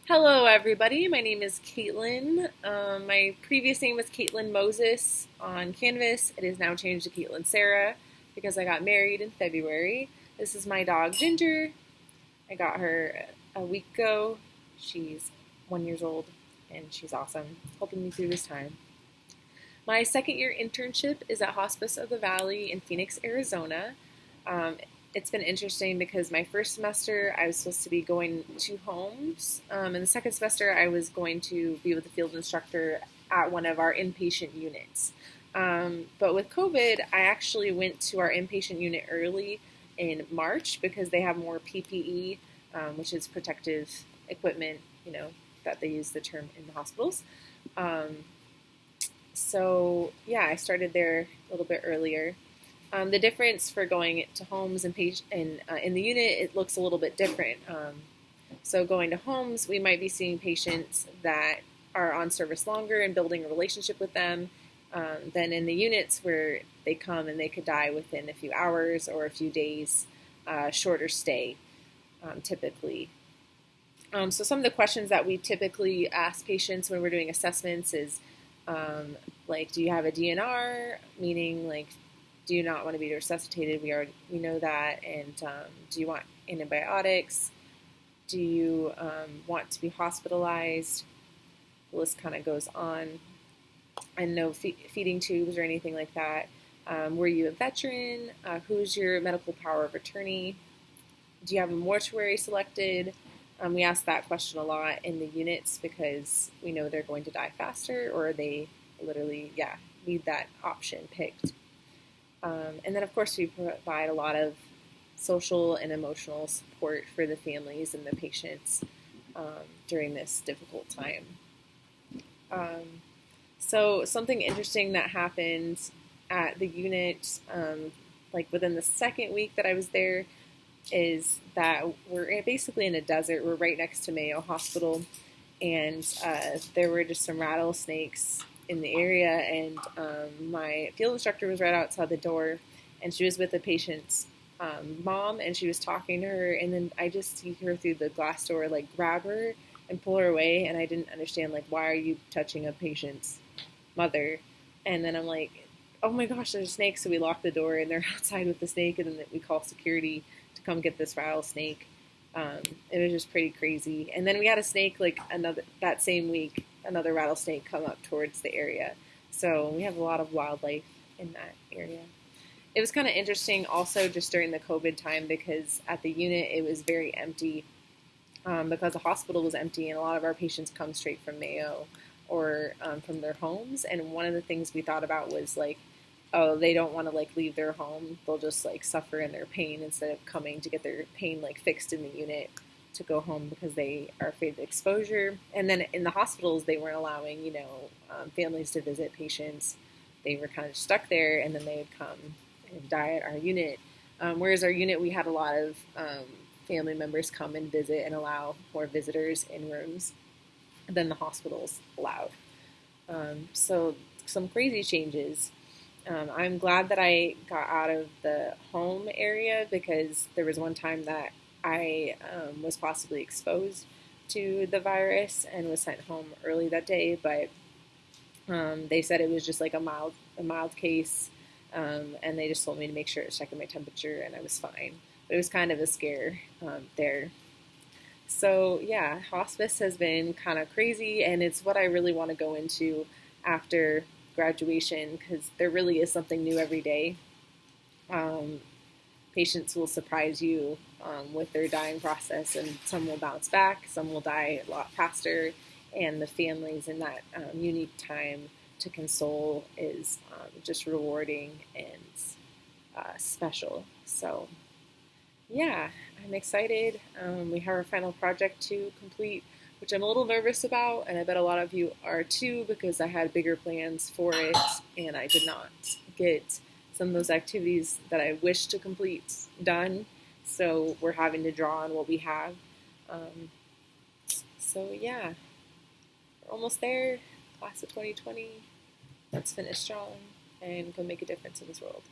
Hello, everybody. My name is Caitlin. My previous name was Caitlin Moses on Canvas. It is now changed to Caitlin Sarah because I got married in February. This is my dog Ginger. I got her a week ago. She's 1 year old and she's awesome, helping me through this time. My second year internship is at Hospice of the Valley in Phoenix, Arizona. Um, it's been interesting because my first semester I was supposed to be going to homes, and the second semester I was going to be with a field instructor at one of our inpatient units. But with COVID, I actually went to our inpatient unit early in March because they have more PPE, which is protective equipment, that they use the term in the hospitals. Um, so yeah, I started there a little bit earlier. The difference for going to homes and in the unit, it looks a little bit different. So going to homes, we might be seeing patients that are on service longer and building a relationship with them than in the units where they come and they could die within a few hours or a few days, shorter stay typically. So some of the questions that we typically ask patients when we're doing assessments is like, do you have a DNR? Meaning, like, do you not want to be resuscitated? We know that. And do you want antibiotics? Do you want to be hospitalized? The list kind of goes on. And no feeding tubes or anything like that. Were you a veteran? Who's your medical power of attorney? Do you have a mortuary selected? We ask that question a lot in the units because we know they're going to die faster, or they literally, need that option picked. And then, of course, we provide a lot of social and emotional support for the families and the patients during this difficult time. So something interesting that happened at the unit, like within the second week that I was there, is that we're basically in a desert. We're right next to Mayo Hospital, and there were just some rattlesnakes in the area, and my field instructor was right outside the door, and she was with the patient's mom, and she was talking to her, and then I just see her through the glass door, like, grab her and pull her away, and I didn't understand, like, why are you touching a patient's mother? And then I'm like, oh my gosh, there's a snake, so we lock the door, and they're outside with the snake, and then we call security to come get this rattlesnake. It was just pretty crazy. And then we had a snake, like, that same week, another rattlesnake come up towards the area. So we have a lot of wildlife in that area. It was kind of interesting also just during the COVID time because at the unit it was very empty because the hospital was empty, and a lot of our patients come straight from Mayo or from their homes. And one of the things we thought about was, like, oh, they don't want to, like, leave their home. They'll just, like, suffer in their pain instead of coming to get their pain, like, fixed in the unit to go home because they are afraid of exposure. And then in the hospitals, they weren't allowing, families to visit patients. They were kind of stuck there, and then they would come and die at our unit. Whereas our unit, we had a lot of family members come and visit and allow more visitors in rooms than the hospitals allowed. So some crazy changes. I'm glad that I got out of the home area because there was one time that I was possibly exposed to the virus and was sent home early that day, but they said it was just like a mild case, and they just told me to make sure I was checking my temperature, and I was fine. But it was kind of a scare there. So yeah, hospice has been kind of crazy, and it's what I really want to go into after graduation because there really is something new every day. Patients will surprise you with their dying process, and some will bounce back, some will die a lot faster, and the families in that unique time to console is just rewarding and special. So yeah, I'm excited. We have our final project to complete, which I'm a little nervous about, and I bet a lot of you are too, because I had bigger plans for it, and I did not get some of those activities that I wish to complete done, so we're having to draw on what we have. So yeah, we're almost there. Class of 2020. Let's finish strong and go make a difference in this world.